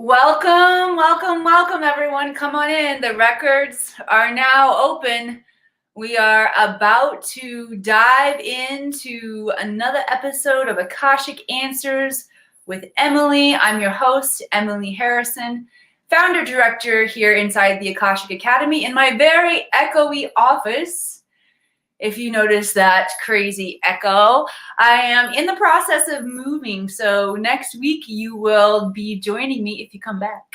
Welcome, welcome, welcome, everyone. Come on in. The records are now open. We are about to dive into another episode of Akashic Answers with Emily. I'm your host, Emily Harrison, founder director here inside the Akashic Academy in my very echoey office. If you notice that crazy echo, I am in the process of moving. So next week you will be joining me, if you come back,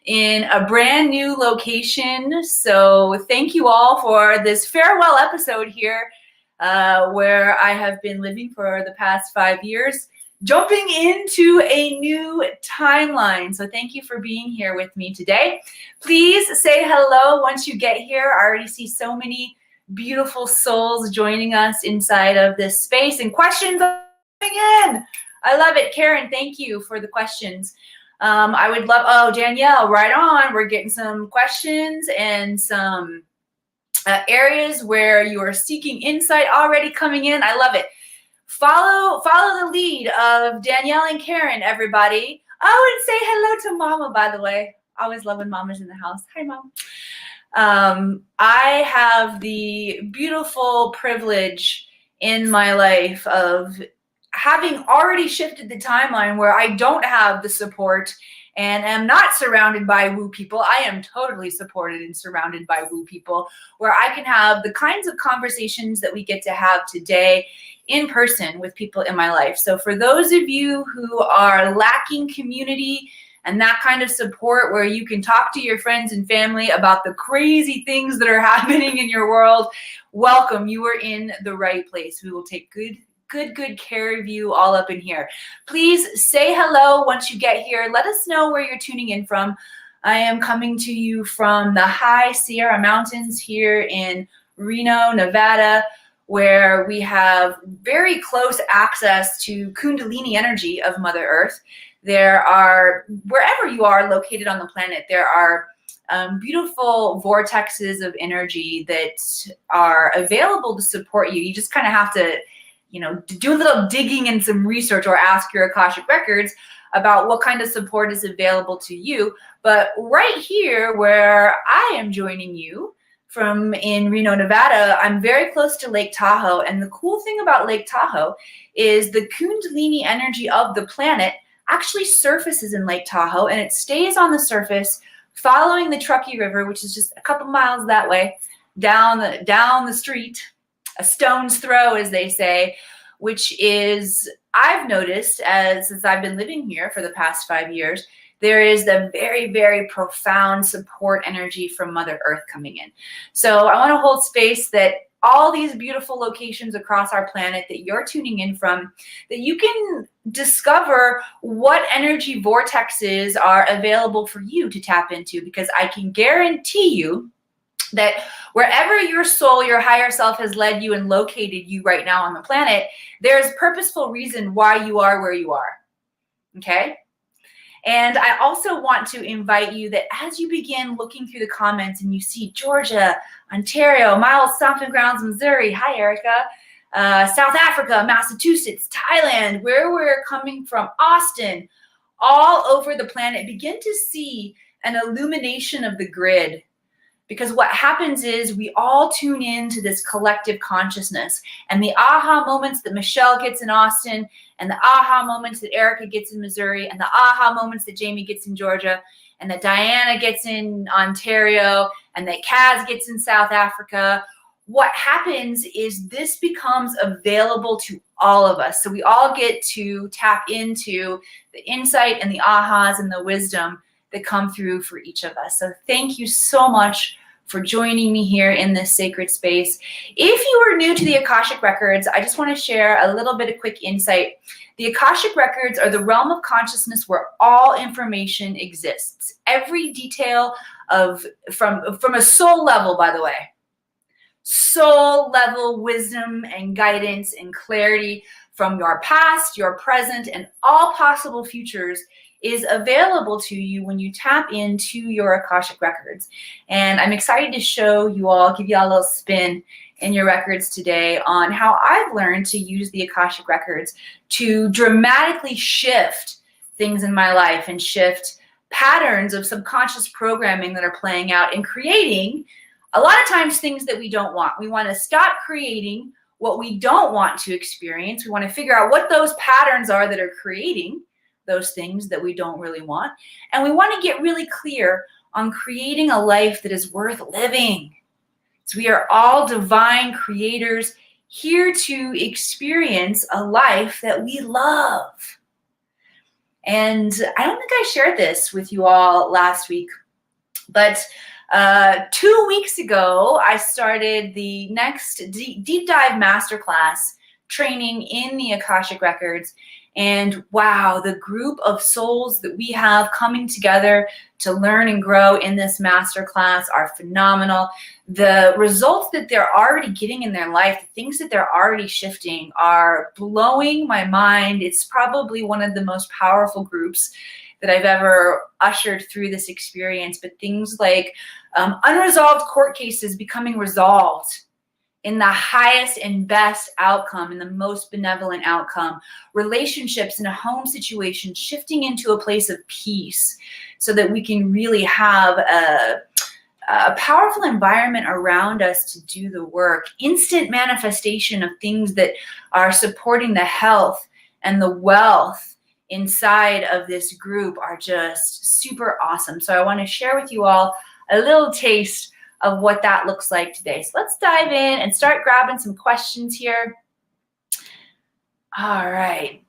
in a brand new location. So thank you all for this farewell episode here, where I have been living for the past 5 years, jumping into a new timeline. So thank you for being here with me today. Please say hello once you get here. I already see so many beautiful souls joining us inside of this space, and questions are coming in. I love it. Karen, thank you for the questions. I would love, oh, Danielle, right on. We're getting some questions and some areas where you are seeking insight already coming in. I love it. Follow the lead of Danielle and Karen, everybody. Oh, and say hello to Mama, by the way. Always love when Mama's in the house. Hi, Mom. I have the beautiful privilege in my life of having already shifted the timeline where I don't have the support and am not surrounded by woo people. I am totally supported and surrounded by woo people, where I can have the kinds of conversations that we get to have today in person with people in my life. So for those of you who are lacking community and that kind of support where you can talk to your friends and family about the crazy things that are happening in your world, welcome. You are in the right place. We will take good care of you all up in here. Please say hello once you get here. Let us know where you're tuning in from. I am coming to you from the high Sierra Mountains here in Reno, Nevada, where we have very close access to Kundalini energy of Mother Earth. There are, wherever you are located on the planet, there are beautiful vortexes of energy that are available to support you. You just kind of have to, do a little digging and some research, or ask your Akashic Records about what kind of support is available to you. But right here where I am joining you from in Reno, Nevada, I'm very close to Lake Tahoe. And the cool thing about Lake Tahoe is the Kundalini energy of the planet actually surfaces in Lake Tahoe, and it stays on the surface following the Truckee River, which is just a couple miles that way, down the street, a stone's throw, as they say, which is, I've noticed since I've been living here for the past 5 years, there is a very, very profound support energy from Mother Earth coming in. So I want to hold space that all these beautiful locations across our planet that you're tuning in from, that you can discover what energy vortexes are available for you to tap into, because I can guarantee you that wherever your soul, your higher self has led you and located you right now on the planet, there's purposeful reason why you are where you are, okay? And I also want to invite you that as you begin looking through the comments and you see Georgia, Ontario, Miles Stomping Grounds, Missouri, hi Erica, South Africa, Massachusetts, Thailand, where we're coming from, Austin, all over the planet, begin to see an illumination of the grid. Because what happens is we all tune into this collective consciousness, and the aha moments that Michelle gets in Austin, and the aha moments that Erica gets in Missouri, and the aha moments that Jamie gets in Georgia, and that Diana gets in Ontario, and that Kaz gets in South Africa. What happens is this becomes available to all of us. So we all get to tap into the insight and the ahas and the wisdom that come through for each of us. So thank you so much for joining me here in this sacred space. If you are new to the Akashic Records, I just want to share a little bit of quick insight. The Akashic Records are the realm of consciousness where all information exists. Every detail from a soul level, by the way, soul level wisdom and guidance and clarity from your past, your present, and all possible futures is available to you when you tap into your Akashic Records. And I'm excited to show you all, give you all a little spin in your records today on how I've learned to use the Akashic Records to dramatically shift things in my life and shift patterns of subconscious programming that are playing out and creating a lot of times things that we don't want. We want to stop creating what we don't want to experience. We want to figure out what those patterns are that are creating those things that we don't really want. And we want to get really clear on creating a life that is worth living. So we are all divine creators here to experience a life that we love. And I don't think I shared this with you all last week, but 2 weeks ago, I started the next deep dive masterclass training in the Akashic Records. And wow, the group of souls that we have coming together to learn and grow in this masterclass are phenomenal. The results that they're already getting in their life, the things that they're already shifting are blowing my mind. It's probably one of the most powerful groups that I've ever ushered through this experience. But things like unresolved court cases becoming resolved in the highest and best outcome, in the most benevolent outcome, relationships in a home situation shifting into a place of peace so that we can really have a powerful environment around us to do the work, instant manifestation of things that are supporting the health and the wealth inside of this group are just super awesome. So I want to share with you all a little taste of what that looks like today. So let's dive in and start grabbing some questions here. All right.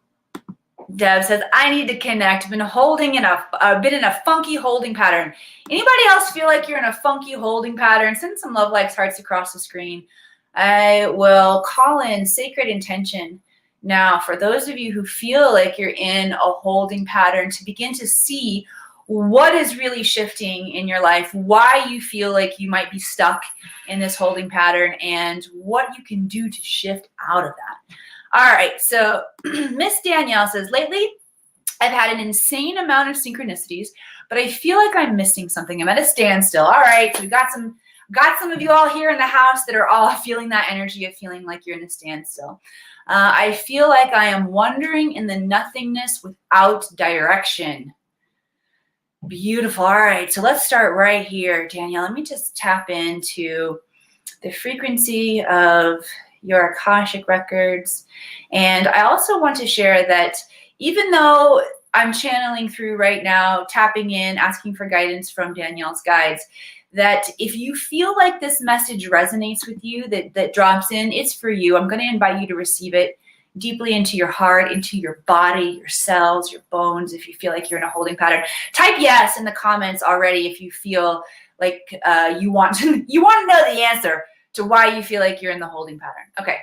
Deb says, I need to connect. Been in a funky holding pattern. Anybody else feel like you're in a funky holding pattern? Send some love likes, hearts across the screen. I will call in sacred intention now for those of you who feel like you're in a holding pattern to begin to see what is really shifting in your life, why you feel like you might be stuck in this holding pattern, and what you can do to shift out of that. All right, so Miss Danielle says, lately I've had an insane amount of synchronicities, but I feel like I'm missing something. I'm at a standstill. All right, so we got some of you all here in the house that are all feeling that energy of feeling like you're in a standstill. I feel like I am wandering in the nothingness without direction. Beautiful. All right, so let's start right here, Danielle. Let me just tap into the frequency of your Akashic Records. And I also want to share that even though I'm channeling through right now, tapping in, asking for guidance from Danielle's guides, that if you feel like this message resonates with you, that drops in, it's for you. I'm going to invite you to receive it deeply into your heart, into your body, your cells, your bones. If you feel like you're in a holding pattern, type yes in the comments already if you feel like you want to know the answer to why you feel like you're in the holding pattern. Okay.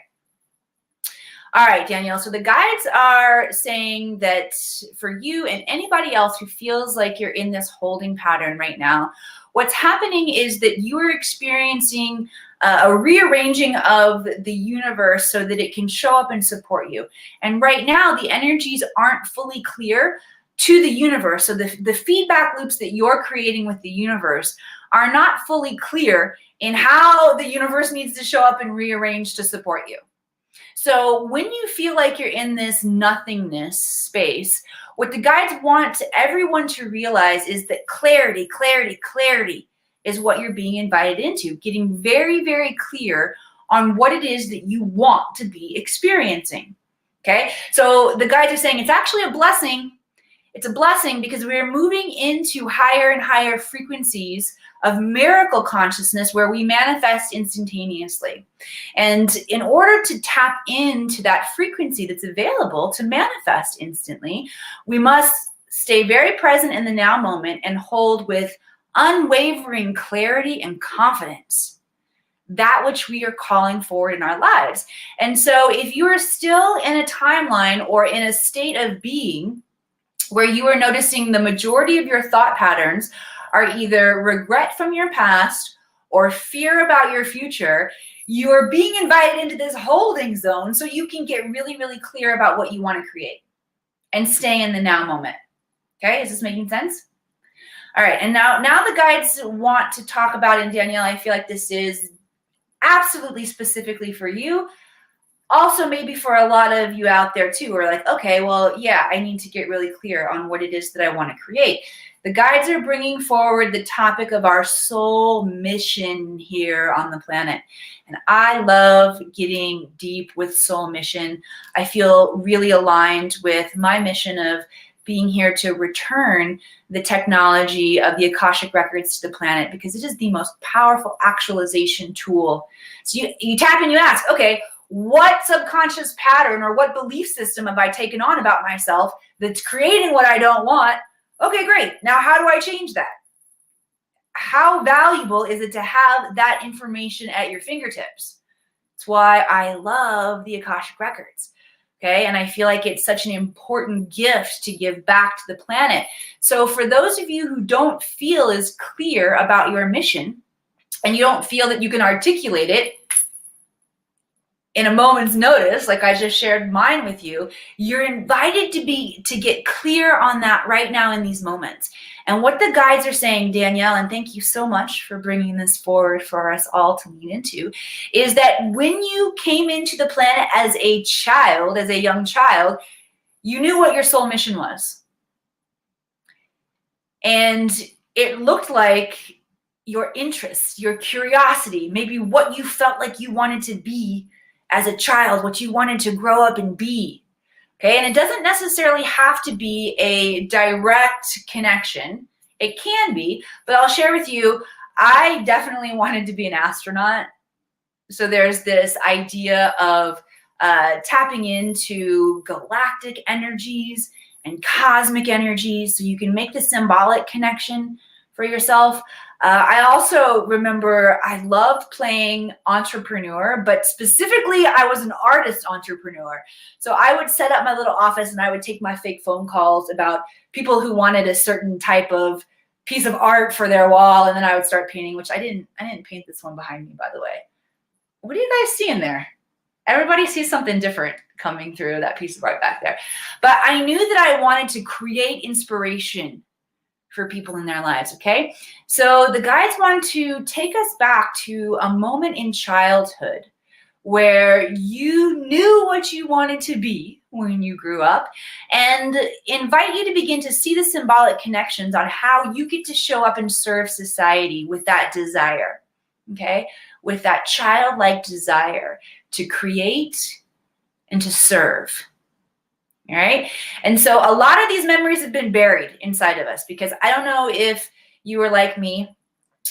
All right, Danielle. So the guides are saying that for you and anybody else who feels like you're in this holding pattern right now, what's happening is that you are experiencing a rearranging of the universe so that it can show up and support you. And right now, the energies aren't fully clear to the universe. So the feedback loops that you're creating with the universe are not fully clear in how the universe needs to show up and rearrange to support you. So when you feel like you're in this nothingness space, what the guides want everyone to realize is that clarity is what you're being invited into, getting very, very clear on what it is that you want to be experiencing. Okay, so the guides are saying it's actually a blessing. It's a blessing because we're moving into higher and higher frequencies of miracle consciousness where we manifest instantaneously. And in order to tap into that frequency that's available to manifest instantly, we must stay very present in the now moment and hold with unwavering clarity and confidence that which we are calling forward in our lives. And so if you are still in a timeline or in a state of being where you are noticing the majority of your thought patterns are either regret from your past or fear about your future, you are being invited into this holding zone so you can get really, really clear about what you want to create and stay in the now moment. Okay, is this making sense? All right, and now the guides want to talk about, and Danielle, I feel like this is absolutely specifically for you, Also, maybe for a lot of you out there too, who are like, okay, well, yeah, I need to get really clear on what it is that I want to create. The guides are bringing forward the topic of our soul mission here on the planet. And I love getting deep with soul mission. I feel really aligned with my mission of being here to return the technology of the Akashic Records to the planet, because it is the most powerful actualization tool. So you tap and you ask, okay, what subconscious pattern or what belief system have I taken on about myself that's creating what I don't want? Okay, great. Now, how do I change that? How valuable is it to have that information at your fingertips? That's why I love the Akashic Records. Okay, and I feel like it's such an important gift to give back to the planet. So for those of you who don't feel as clear about your mission, and you don't feel that you can articulate it in a moment's notice, like I just shared mine with you, you're invited to get clear on that right now in these moments. And what the guides are saying, Danielle, and thank you so much for bringing this forward for us all to lean into, is that when you came into the planet as a child, as a young child, you knew what your soul mission was. And it looked like your interest, your curiosity, maybe what you felt like you wanted to be as a child, what you wanted to grow up and be. Okay, and it doesn't necessarily have to be a direct connection. It can be, but I'll share with you, I definitely wanted to be an astronaut. So there's this idea of tapping into galactic energies and cosmic energies so you can make the symbolic connection for yourself. I also remember I loved playing entrepreneur, but specifically I was an artist entrepreneur. So I would set up my little office and I would take my fake phone calls about people who wanted a certain type of piece of art for their wall, and then I would start painting, which I didn't paint this one behind me, by the way. What do you guys see in there? Everybody sees something different coming through that piece of art back there. But I knew that I wanted to create inspiration for people in their lives, okay? So the guides want to take us back to a moment in childhood where you knew what you wanted to be when you grew up, and invite you to begin to see the symbolic connections on how you get to show up and serve society with that desire, okay? With that childlike desire to create and to serve. All right. And so a lot of these memories have been buried inside of us, because I don't know if you were like me,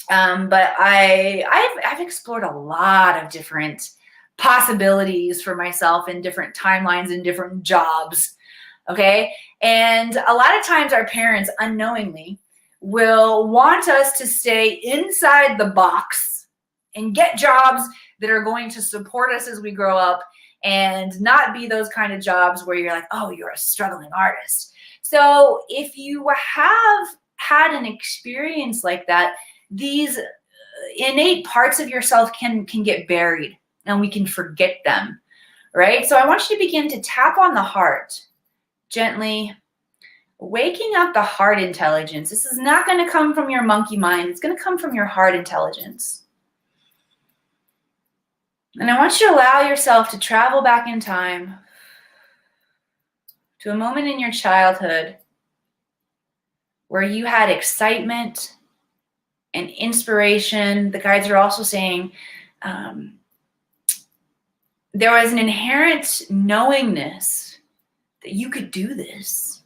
but I've explored a lot of different possibilities for myself in different timelines and different jobs. Okay. And a lot of times our parents unknowingly will want us to stay inside the box and get jobs that are going to support us as we grow up, and not be those kind of jobs where you're like, oh, you're a struggling artist. So if you have had an experience like that, these innate parts of yourself can get buried and we can forget them, right? So I want you to begin to tap on the heart gently, waking up the heart intelligence. This is not going to come from your monkey mind. It's going to come from your heart intelligence. And I want you to allow yourself to travel back in time to a moment in your childhood where you had excitement and inspiration. The guides are also saying there was an inherent knowingness that you could do this.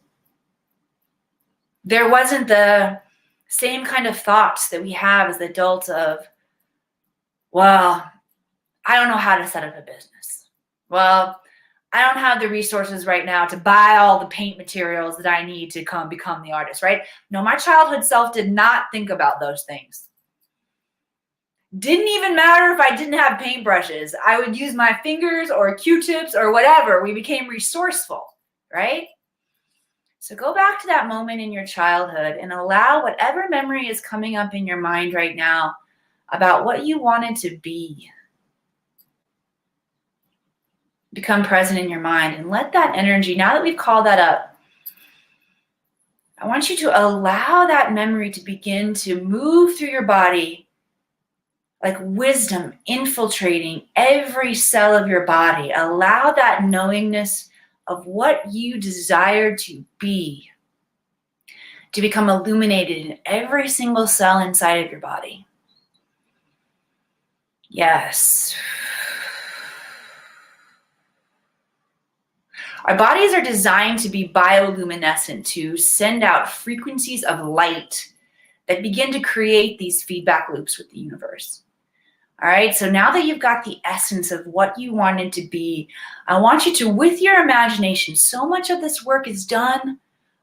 There wasn't the same kind of thoughts that we have as adults of, well, I don't know how to set up a business. Well, I don't have the resources right now to buy all the paint materials that I need to become the artist, right? No, my childhood self did not think about those things. Didn't even matter if I didn't have paintbrushes. I would use my fingers or Q-tips or whatever. We became resourceful, right? So go back to that moment in your childhood and allow whatever memory is coming up in your mind right now about what you wanted to be become present in your mind, and let that energy, now that we've called that up, I want you to allow that memory to begin to move through your body like wisdom infiltrating every cell of your body. Allow that knowingness of what you desire to be to become illuminated in every single cell inside of your body. Yes. Our bodies are designed to be bioluminescent, to send out frequencies of light that begin to create these feedback loops with the universe. All right, so now that you've got the essence of what you wanted to be, I want you to, with your imagination, so much of this work is done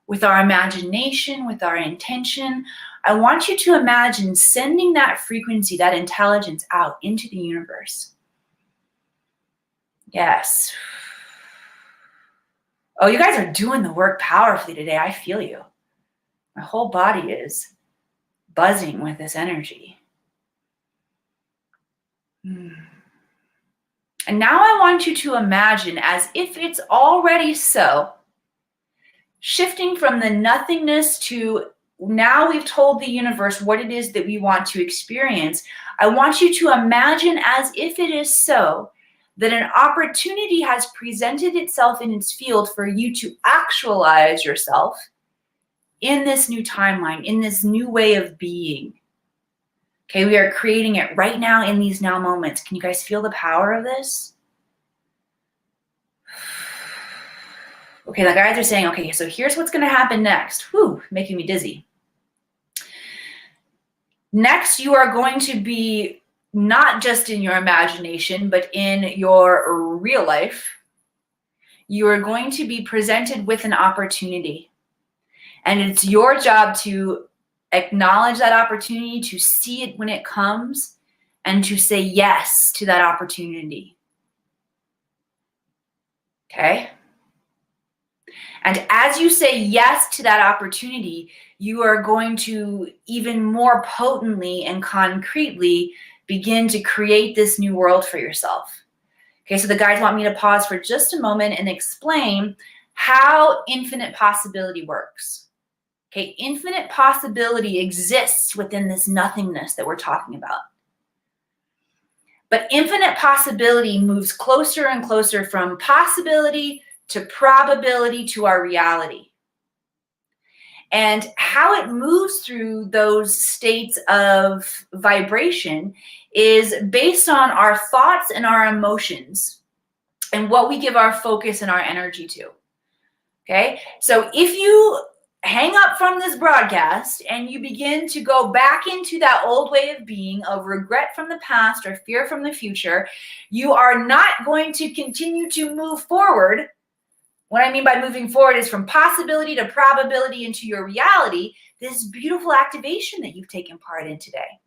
with our imagination, with our intention. I want you to imagine sending that frequency, that intelligence out into the universe. Yes. Oh, you guys are doing the work powerfully today. I feel you. My whole body is buzzing with this energy. And now I want you to imagine, as if it's already so, shifting from the nothingness to now we've told the universe what it is that we want to experience. I want you to imagine, as if it is so, that an opportunity has presented itself in its field for you to actualize yourself in this new timeline, in this new way of being. Okay, we are creating it right now in these now moments. Can you guys feel the power of this? Okay, the guys are saying, okay, so here's what's going to happen next. Whew, making me dizzy. Next, you are going to be not just in your imagination, but in your real life. You are going to be presented with an opportunity. And it's your job to acknowledge that opportunity, to see it when it comes, and to say yes to that opportunity. Okay? And as you say yes to that opportunity, you are going to even more potently and concretely begin to create this new world for yourself. Okay, so the guides want me to pause for just a moment and explain how infinite possibility works. Okay, infinite possibility exists within this nothingness that we're talking about. But infinite possibility moves closer and closer from possibility to probability to our reality. And how it moves through those states of vibration is based on our thoughts and our emotions and what we give our focus and our energy to. Okay, so if you hang up from this broadcast and you begin to go back into that old way of being, of regret from the past or fear from the future, you are not going to continue to move forward. What I mean by moving forward is from possibility to probability into your reality, this beautiful activation that you've taken part in today.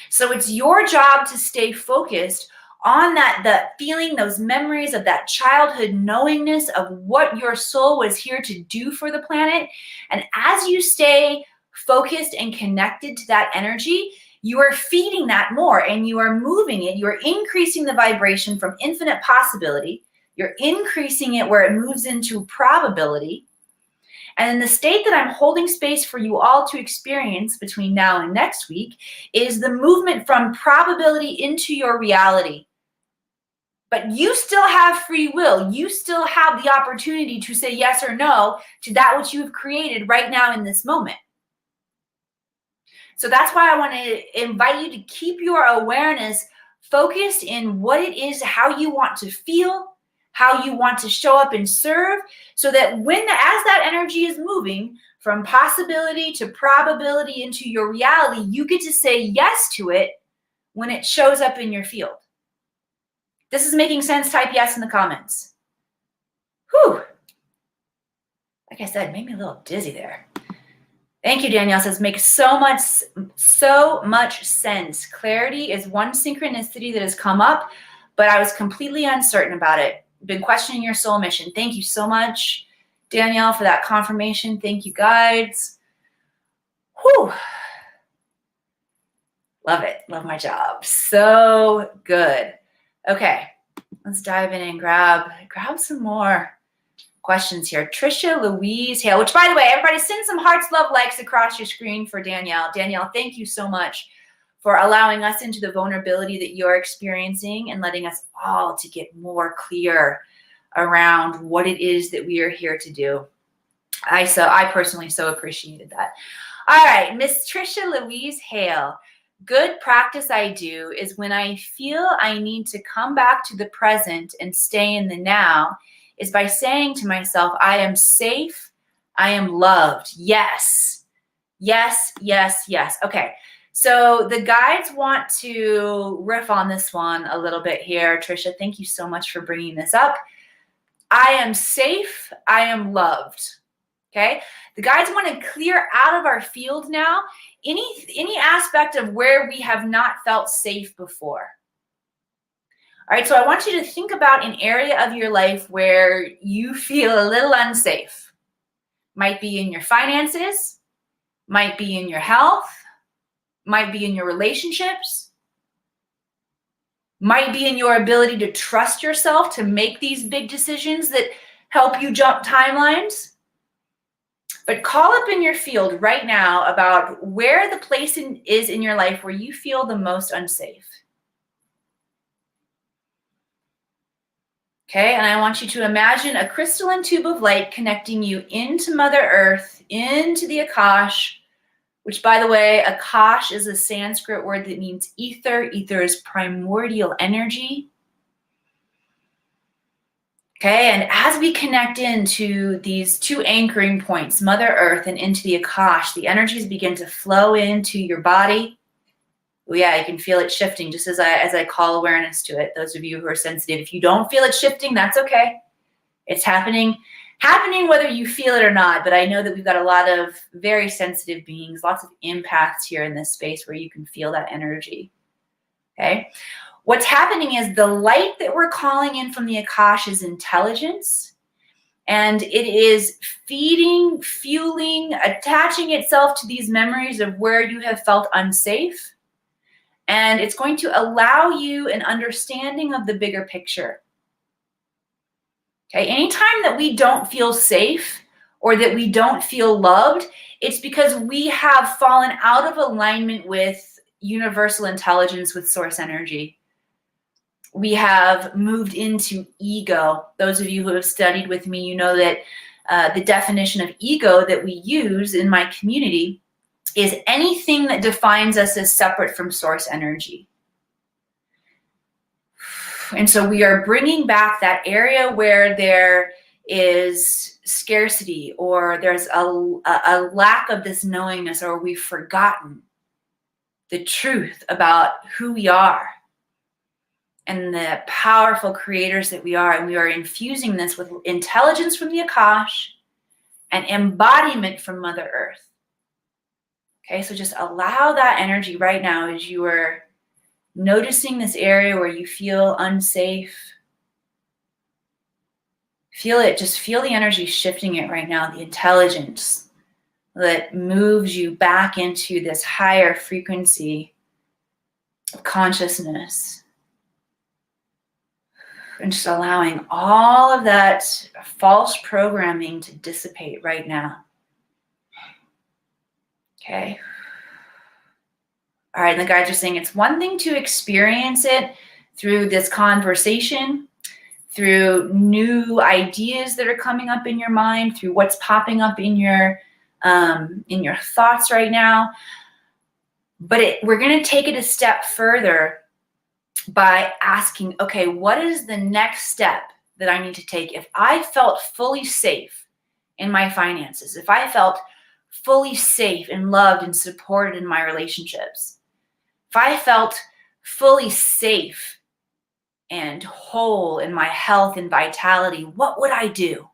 So it's your job to stay focused on that feeling, those memories of that childhood knowingness of what your soul was here to do for the planet. And as you stay focused and connected to that energy, you are feeding that more and you are moving it. You are increasing the vibration from infinite possibility. You're increasing it where it moves into probability. And in the state that I'm holding space for you all to experience between now and next week is the movement from probability into your reality. But you still have free will. You still have the opportunity to say yes or no to that which you've created right now in this moment. So that's why I want to invite you to keep your awareness focused in what it is, how you want to feel, how you want to show up and serve, so that as that energy is moving from possibility to probability into your reality, you get to say yes to it when it shows up in your field. This is making sense. Type yes in the comments. Whew. Like I said, made me a little dizzy there. Thank you, Danielle. Says, makes so much sense. Clarity is one synchronicity that has come up, but I was completely uncertain about it. Been questioning your soul mission. Thank you so much, Danielle, for that confirmation. Thank you, guides. Whew. Love it. Love my job. So good. Okay, let's dive in and grab some more questions here. Trisha Louise Hale, which, by the way, everybody send some hearts, love, likes across your screen for Danielle. Danielle, thank you so much for allowing us into the vulnerability that you're experiencing and letting us all to get more clear around what it is that we are here to do. I personally so appreciated that. All right, Miss Trisha Louise Hale. Good practice I do is when I feel I need to come back to the present and stay in the now is by saying to myself, I am safe, I am loved. Yes, yes, yes, yes. Okay, so the guides want to riff on this one a little bit here. Trisha, thank you so much for bringing this up. I am safe, I am loved. Okay, the guides want to clear out of our field now any aspect of where we have not felt safe before. All right, so I want you to think about an area of your life where you feel a little unsafe. Might be in your finances, might be in your health, might be in your relationships, might be in your ability to trust yourself to make these big decisions that help you jump timelines. But call up in your field right now about where the place is in your life where you feel the most unsafe. Okay, and I want you to imagine a crystalline tube of light connecting you into Mother Earth, into the Akash, which, by the way, Akash is a Sanskrit word that means ether. Ether is primordial energy. Okay, and as we connect into these two anchoring points, Mother Earth and into the Akash, the energies begin to flow into your body. Oh yeah, you can feel it shifting just as I call awareness to it. Those of you who are sensitive, if you don't feel it shifting, that's okay. It's happening whether you feel it or not, but I know that we've got a lot of very sensitive beings, lots of empaths here in this space where you can feel that energy, okay? What's happening is the light that we're calling in from the Akash is intelligence, and it is feeding, fueling, attaching itself to these memories of where you have felt unsafe, and it's going to allow you an understanding of the bigger picture. Okay, anytime that we don't feel safe or that we don't feel loved, it's because we have fallen out of alignment with universal intelligence, with source energy. We have moved into ego. Those of you who have studied with me, you know that the definition of ego that we use in my community is anything that defines us as separate from source energy. And so we are bringing back that area where there is scarcity or there's a lack of this knowingness, or we've forgotten the truth about who we are and the powerful creators that we are. And we are infusing this with intelligence from the Akash and embodiment from Mother Earth. Okay, so just allow that energy right now as you are noticing this area where you feel unsafe. Feel it, just feel the energy shifting it right now, the intelligence that moves you back into this higher frequency of consciousness. And just allowing all of that false programming to dissipate right now. Okay. All right, and the guides are saying it's one thing to experience it through this conversation, through new ideas that are coming up in your mind, through what's popping up in your thoughts right now. But we're going to take it a step further by asking, okay, what is the next step that I need to take? If I felt fully safe in my finances, if I felt fully safe and loved and supported in my relationships, if I felt fully safe and whole in my health and vitality, what would I do?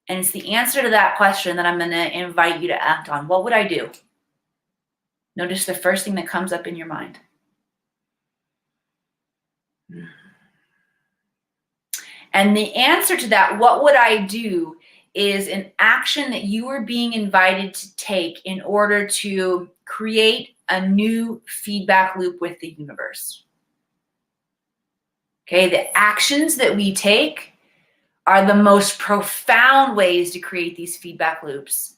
And it's the answer to that question that I'm going to invite you to act on. What would I do? Notice the first thing that comes up in your mind. And the answer to that, what would I do, is an action that you are being invited to take in order to create a new feedback loop with the universe. Okay, the actions that we take are the most profound ways to create these feedback loops.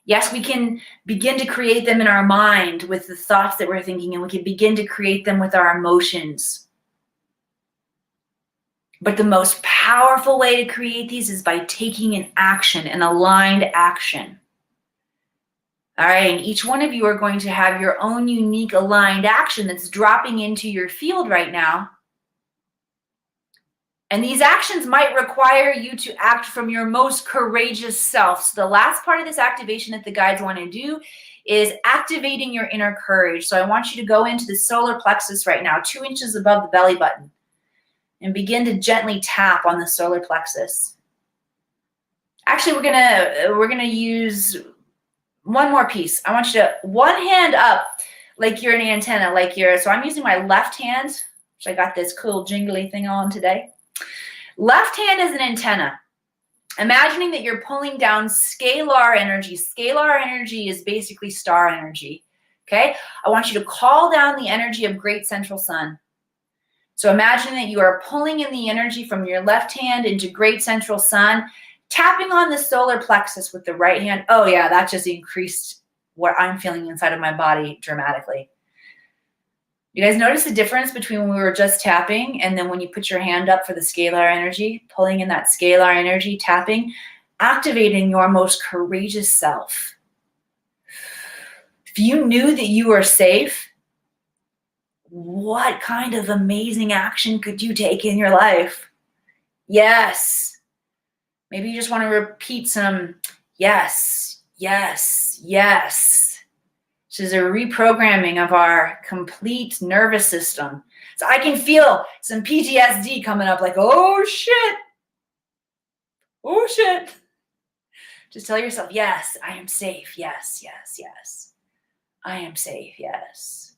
Yes, we can begin to create them in our mind with the thoughts that we're thinking, and we can begin to create them with our emotions. But the most powerful way to create these is by taking an action, an aligned action. All right, and each one of you are going to have your own unique aligned action that's dropping into your field right now. And these actions might require you to act from your most courageous self. So the last part of this activation that the guides want to do is activating your inner courage. So I want you to go into the solar plexus right now, 2 inches above the belly button, and begin to gently tap on the solar plexus. Actually, we're gonna use one more piece. I want you to one hand up like you're an antenna, so I'm using my left hand, which I got this cool jingly thing on today. Left hand is an antenna. Imagining that you're pulling down scalar energy. Scalar energy is basically star energy, okay? I want you to call down the energy of great central sun. So imagine that you are pulling in the energy from your left hand into great central sun, tapping on the solar plexus with the right hand. Oh yeah, that just increased what I'm feeling inside of my body dramatically. You guys notice the difference between when we were just tapping and then when you put your hand up for the scalar energy, pulling in that scalar energy, tapping, activating your most courageous self. If you knew that you were safe, what kind of amazing action could you take in your life? Yes. Maybe you just want to repeat some yes, yes, yes. This is a reprogramming of our complete nervous system. So I can feel some PTSD coming up like, oh shit. Oh shit. Just tell yourself, yes, I am safe. Yes, yes, yes. I am safe. Yes.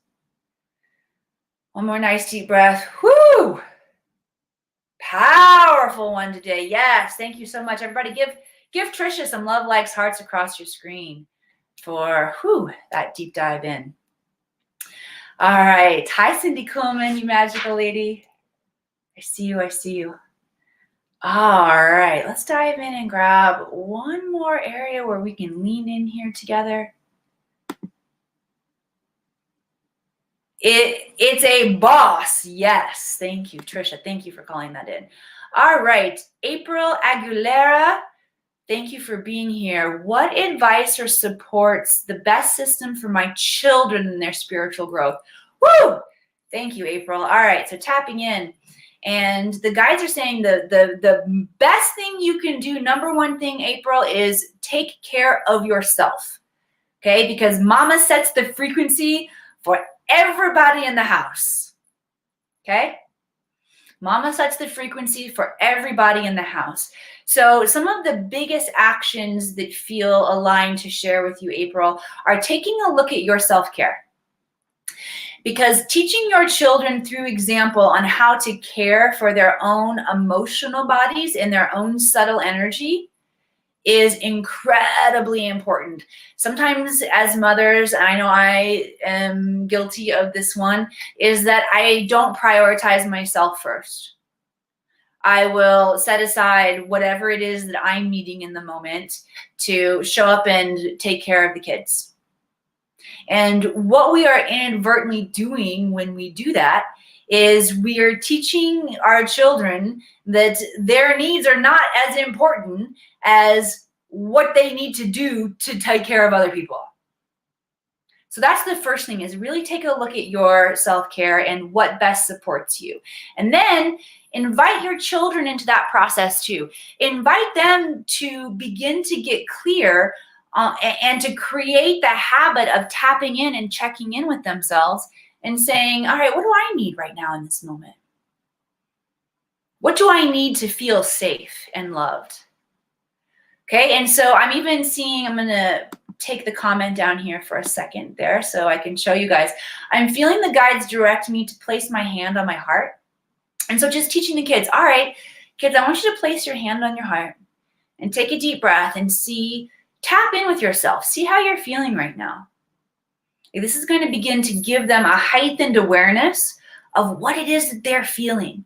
One more nice deep breath. Whoo! Powerful one today. Yes, thank you so much. Everybody give Trisha some love, likes, hearts across your screen for that deep dive in. All right. Hi, Cindy Coleman, you magical lady. I see you. I see you. All right. Let's dive in and grab one more area where we can lean in here together. It's a boss. Yes. Thank you, Trisha. Thank you for calling that in. All right. April Aguilera, thank you for being here. What advice or supports the best system for my children in their spiritual growth? Woo! Thank you, April. All right. So tapping in. And the guides are saying the best thing you can do, number one thing, April, is take care of yourself. Okay? Because mama sets the frequency for everybody in the house. Okay? Mama sets the frequency for everybody in the house. So some of the biggest actions that feel aligned to share with you, April, are taking a look at your self-care. Because teaching your children through example on how to care for their own emotional bodies and their own subtle energy is incredibly important. Sometimes as mothers, I know I am guilty of this one, is that I don't prioritize myself first. I will set aside whatever it is that I'm needing in the moment to show up and take care of the kids. And what we are inadvertently doing when we do that is we are teaching our children that their needs are not as important as what they need to do to take care of other people. So that's the first thing, is really take a look at your self-care and what best supports you. And then invite your children into that process too. Invite them to begin to get clear and to create the habit of tapping in and checking in with themselves and saying, all right, what do I need right now in this moment? What do I need to feel safe and loved? Okay, and so I'm even seeing, I'm gonna take the comment down here for a second there so I can show you guys. I'm feeling the guides direct me to place my hand on my heart. And so just teaching the kids, all right, kids, I want you to place your hand on your heart and take a deep breath and tap in with yourself. See how you're feeling right now. This is going to begin to give them a heightened awareness of what it is that they're feeling.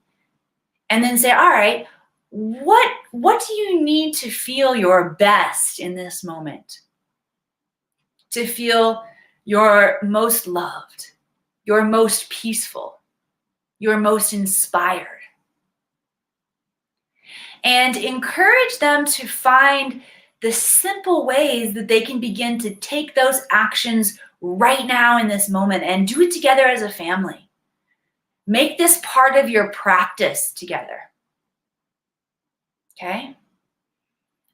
And then say, all right, what do you need to feel your best in this moment? to feel your most loved, your most peaceful, your most inspired. And encourage them to find the simple ways that they can begin to take those actions right now in this moment and do it together as a family. Make this part of your practice together. Okay?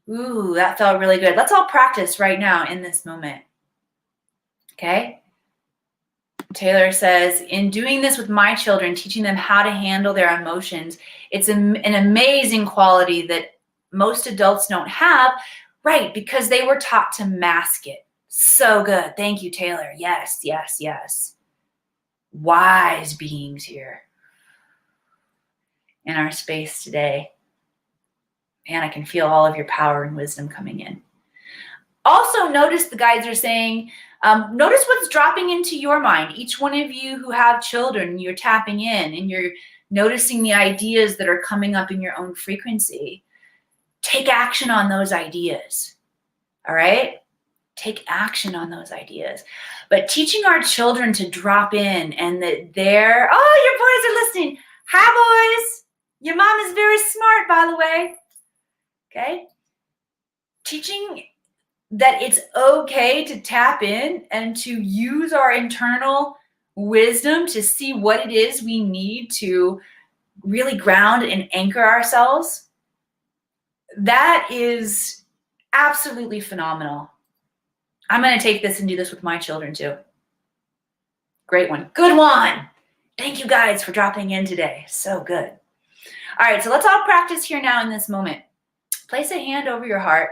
Ooh, that felt really good. Let's all practice right now in this moment. Okay? Taylor says, in doing this with my children, teaching them how to handle their emotions, it's an amazing quality that most adults don't have, right? Because they were taught to mask it. So good. Thank you, Taylor. Yes, yes, yes. Wise beings here in our space today. Man, I can feel all of your power and wisdom coming in. Also, notice the guides are saying, notice what's dropping into your mind. Each one of you who have children, you're tapping in and you're noticing the ideas that are coming up in your own frequency. Take action on those ideas, all right? Take action on those ideas. But teaching our children to drop in and that they're, oh, your boys are listening. Hi, boys. Your mom is very smart, by the way. Okay? Teaching that it's okay to tap in and to use our internal wisdom to see what it is we need to really ground and anchor ourselves. That is absolutely phenomenal. I'm going to take this and do this with my children too. Great one. Good one. Thank you guys for dropping in today. So good. All right, so let's all practice here now in this moment. Place a hand over your heart.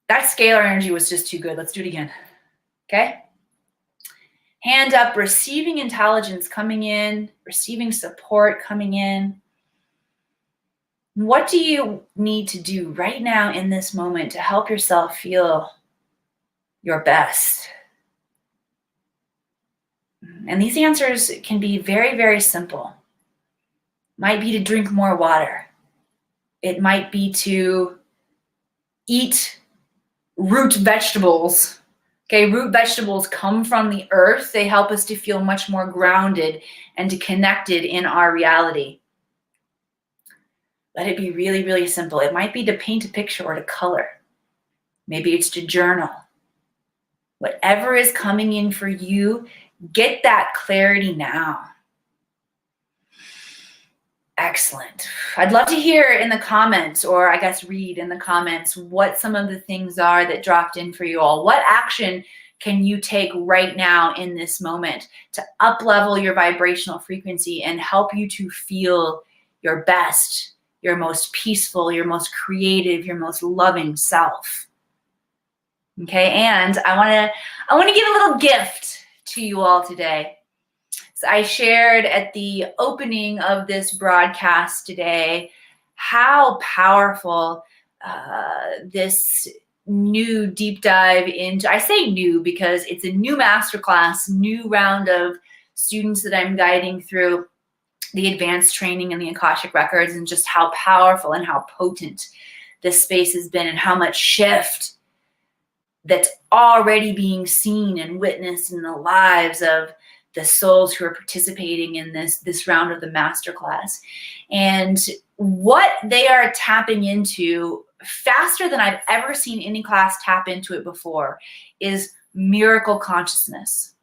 That scalar energy was just too good. Let's do it again. Okay? Hand up, receiving intelligence coming in, receiving support coming in. What do you need to do right now in this moment to help yourself feel your best? And these answers can be very, very simple. Might be to drink more water. It might be to eat root vegetables. Okay, root vegetables come from the earth. They help us to feel much more grounded and to connected in our reality. Let it be really, really simple. It might be to paint a picture or to color. Maybe it's to journal. Whatever is coming in for you, get that clarity now. Excellent. I'd love to hear in the comments, or I guess read in the comments, what some of the things are that dropped in for you all. What action can you take right now in this moment to up-level your vibrational frequency and help you to feel your best, your most peaceful, your most creative, your most loving self? Okay, and I want to give a little gift to you all today. So I shared at the opening of this broadcast today how powerful this new deep dive into, I say new because it's a new masterclass, new round of students that I'm guiding through the advanced training in the Akashic Records, and just how powerful and how potent this space has been and how much shift that's already being seen and witnessed in the lives of the souls who are participating in this round of the masterclass. And what they are tapping into faster than I've ever seen any class tap into it before is miracle consciousness.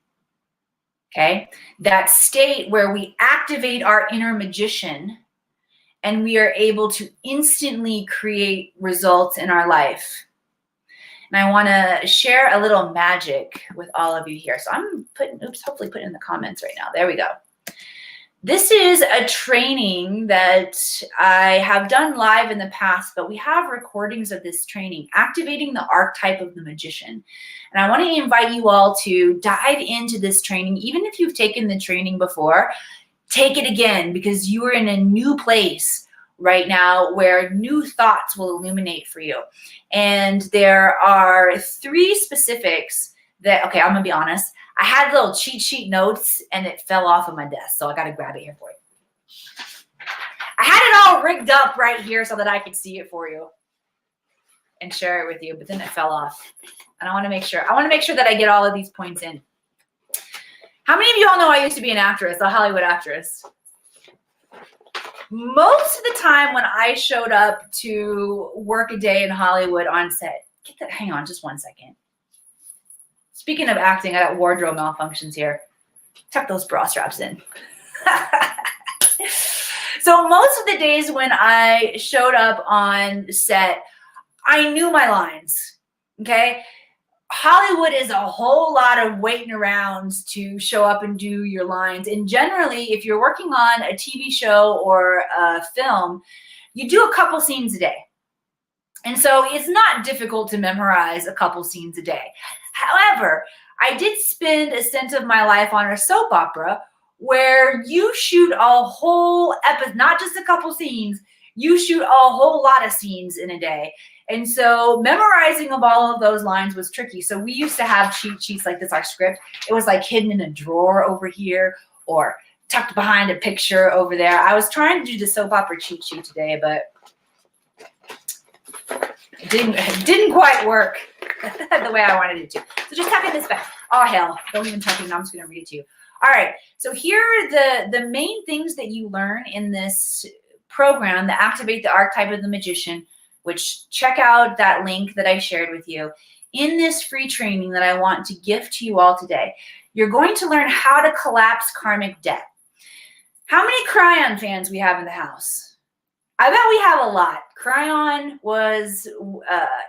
Okay? That state where we activate our inner magician and we are able to instantly create results in our life. And I want to share a little magic with all of you here. So I'm hopefully putting in the comments right now. There we go. This is a training that I have done live in the past, but we have recordings of this training, activating the archetype of the magician. And I want to invite you all to dive into this training. Even if you've taken the training before, take it again, because you are in a new place right now where new thoughts will illuminate for you. And there are 3 specifics that, okay, I'm gonna be honest, I had little cheat sheet notes and it fell off of my desk, so I gotta grab it here for you. I had it all rigged up right here so that I could see it for you. and share it with you, but then it fell off. And I want to make sure that I get all of these points in. How many of you all know I used to be an actress, a Hollywood actress? Most of the time when I showed up to work a day in Hollywood on set, hang on just one second. Speaking of acting, I got wardrobe malfunctions here. Tuck those bra straps in. So most of the days when I showed up on set, I knew my lines, okay? Hollywood is a whole lot of waiting around to show up and do your lines. And generally, if you're working on a TV show or a film, you do a couple scenes a day. And so it's not difficult to memorize a couple scenes a day. However, I did spend a stint of my life on a soap opera where you shoot a whole episode, not just a couple scenes, you shoot a whole lot of scenes in a day. And so memorizing of all of those lines was tricky. So we used to have cheat sheets like this, our script. It was like hidden in a drawer over here or tucked behind a picture over there. I was trying to do the soap opera cheat sheet today, but it didn't quite work the way I wanted it to. So just tuck in this back. Oh, hell. Don't even tuck it in. I'm just going to read it to you. All right. So here are the main things that you learn in this program, the Activate the Archetype of the Magician, which check out that link that I shared with you. In this free training that I want to gift to you all today, you're going to learn how to collapse karmic debt. How many Cryon fans we have in the house? I bet we have a lot. Cryon was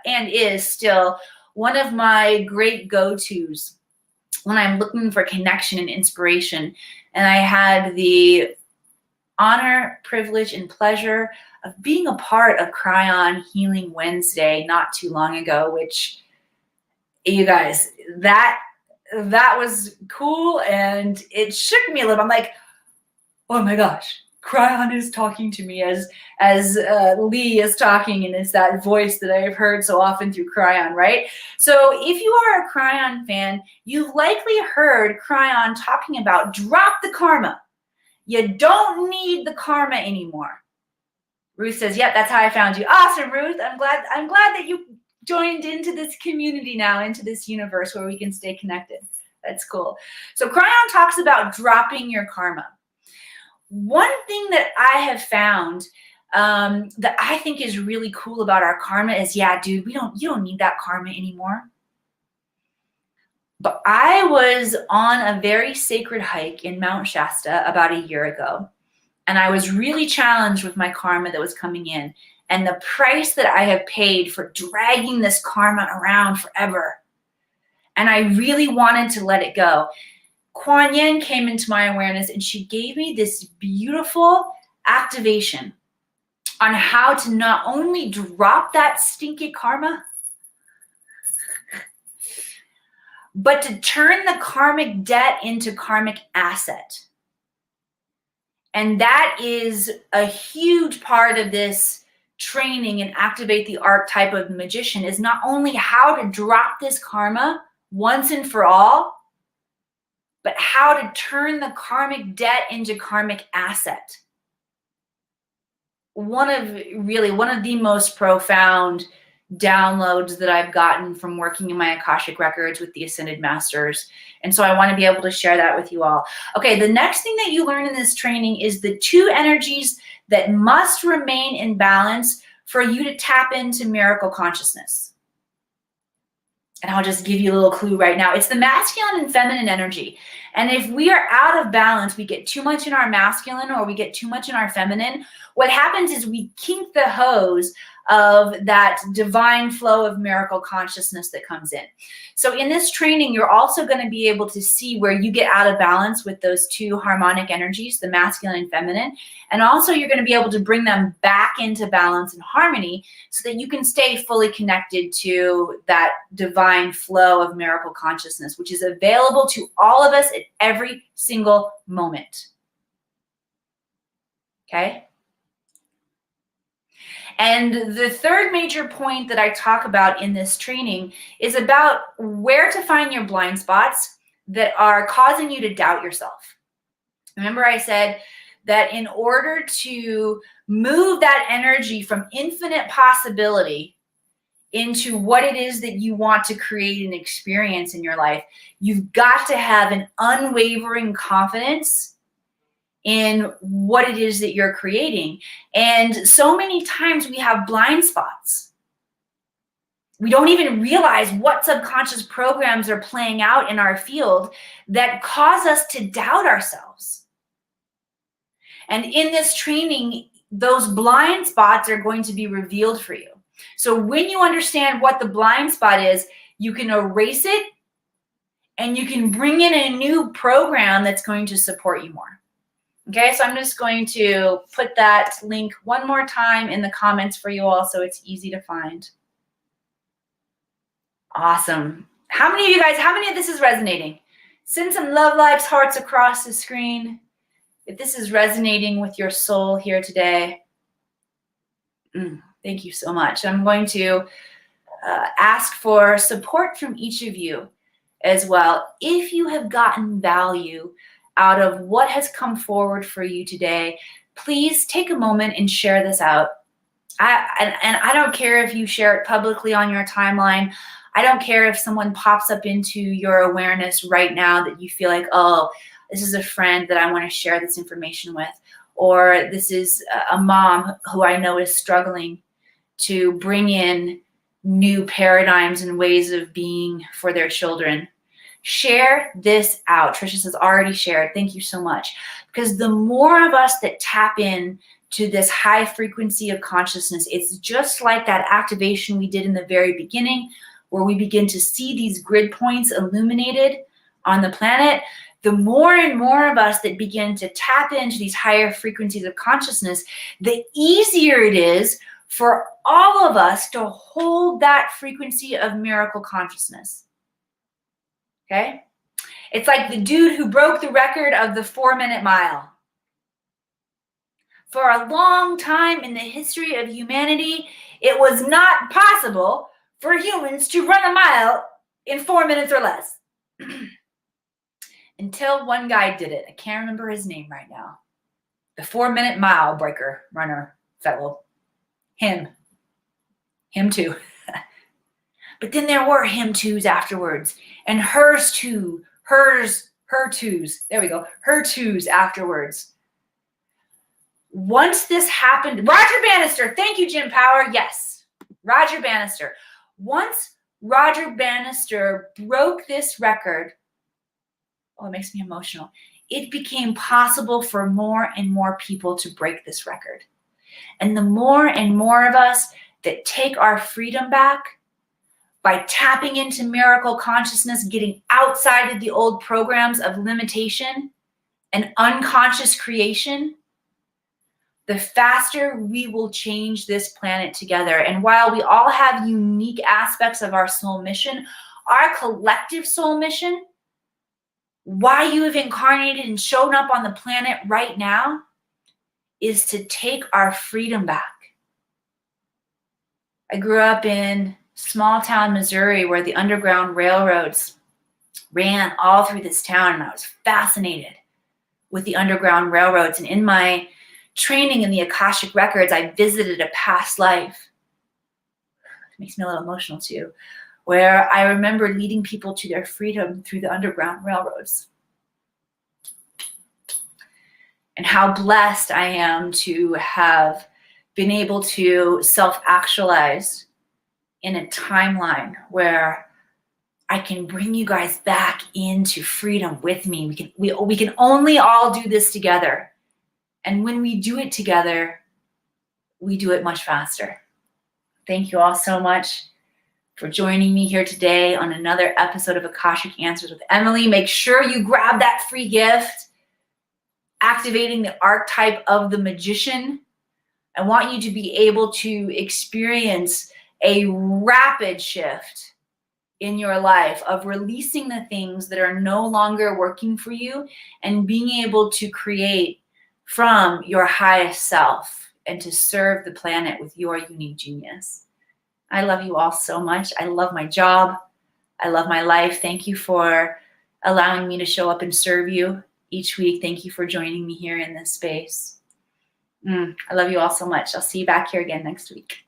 and is still one of my great go-tos when I'm looking for connection and inspiration. And I had the honor, privilege, and pleasure of being a part of Cryon Healing Wednesday not too long ago, which, you guys, that was cool, and it shook me a little. I'm like, oh my gosh, Cryon is talking to me as Lee is talking, and it's that voice that I've heard so often through Cryon, right? So if you are a Cryon fan, you've likely heard Cryon talking about drop the karma. You don't need the karma anymore. Ruth says, yep, that's how I found you. Awesome, Ruth. I'm glad that you joined into this community now, into this universe where we can stay connected. That's cool. So Cryon talks about dropping your karma. One thing that I have found that I think is really cool about our karma is, yeah, dude, you don't need that karma anymore. But I was on a very sacred hike in Mount Shasta about a year ago, and I was really challenged with my karma that was coming in and the price that I have paid for dragging this karma around forever. And I really wanted to let it go. Kuan Yin came into my awareness, and she gave me this beautiful activation on how to not only drop that stinky karma, but to turn the karmic debt into karmic asset. And that is a huge part of this training and Activate the Archetype of the Magician, is not only how to drop this karma once and for all, but how to turn the karmic debt into karmic asset. One of the most profound downloads that I've gotten from working in my Akashic Records with the Ascended Masters. And so I want to be able to share that with you all. Okay, the next thing that you learn in this training is the two energies that must remain in balance for you to tap into miracle consciousness. And I'll just give you a little clue right now. It's the masculine and feminine energy. And if we are out of balance, we get too much in our masculine or we get too much in our feminine, what happens is we kink the hose of that divine flow of miracle consciousness that comes in. So in this training, you're also going to be able to see where you get out of balance with those two harmonic energies, the masculine and feminine. And also you're going to be able to bring them back into balance and harmony so that you can stay fully connected to that divine flow of miracle consciousness, which is available to all of us at every single moment. Okay? And the third major point that I talk about in this training is about where to find your blind spots that are causing you to doubt yourself. Remember I said that in order to move that energy from infinite possibility into what it is that you want to create and experience in your life, you've got to have an unwavering confidence in what it is that you're creating. And so many times we have blind spots. We don't even realize what subconscious programs are playing out in our field that cause us to doubt ourselves. And in this training, those blind spots are going to be revealed for you. So when you understand what the blind spot is, you can erase it and you can bring in a new program that's going to support you more. Okay, so I'm just going to put that link one more time in the comments for you all so it's easy to find. Awesome. How many of you guys, how many of this is resonating? Send some love lives, hearts across the screen. If this is resonating with your soul here today, thank you so much. I'm going to ask for support from each of you as well. If you have gotten value out of what has come forward for you today, please take a moment and share this out. I don't care if you share it publicly on your timeline. I don't care if someone pops up into your awareness right now that you feel like, oh, this is a friend that I want to share this information with, or this is a mom who I know is struggling to bring in new paradigms and ways of being for their children. Share this out. Trisha says already shared. Thank you so much. Because the more of us that tap in to this high frequency of consciousness, it's just like that activation we did in the very beginning, where we begin to see these grid points illuminated on the planet. The more and more of us that begin to tap into these higher frequencies of consciousness, the easier it is for all of us to hold that frequency of miracle consciousness. Okay? It's like the dude who broke the record of the 4-minute mile. For a long time in the history of humanity, it was not possible for humans to run a mile in 4 minutes or less. Until one guy did it. I can't remember his name right now. The 4-minute mile breaker, runner, fellow. Him too. But then there were him twos afterwards, and hers too, her twos. There we go. Her twos afterwards. Once this happened, Roger Bannister, thank you, Jim Power. Yes, Roger Bannister. Once Roger Bannister broke this record, oh, it makes me emotional. It became possible for more and more people to break this record. And the more and more of us that take our freedom back by tapping into miracle consciousness, getting outside of the old programs of limitation and unconscious creation, the faster we will change this planet together. And while we all have unique aspects of our soul mission, our collective soul mission, why you have incarnated and shown up on the planet right now, is to take our freedom back. I grew up in small town Missouri where the Underground Railroads ran all through this town, and I was fascinated with the Underground Railroads. And in my training in the Akashic Records, I visited a past life. It makes me a little emotional too, where I remember leading people to their freedom through the Underground Railroads. And how blessed I am to have been able to self-actualize in a timeline where I can bring you guys back into freedom with me. We can only all do this together. And when we do it together, we do it much faster. Thank you all so much for joining me here today on another episode of Akashic Answers with Emily. Make sure you grab that free gift, Activating the Archetype of the Magician. I want you to be able to experience a rapid shift in your life of releasing the things that are no longer working for you and being able to create from your highest self and to serve the planet with your unique genius. I love you all so much. I love my job. I love my life. Thank you for allowing me to show up and serve you each week. Thank you for joining me here in this space. I love you all so much. I'll see you back here again next week.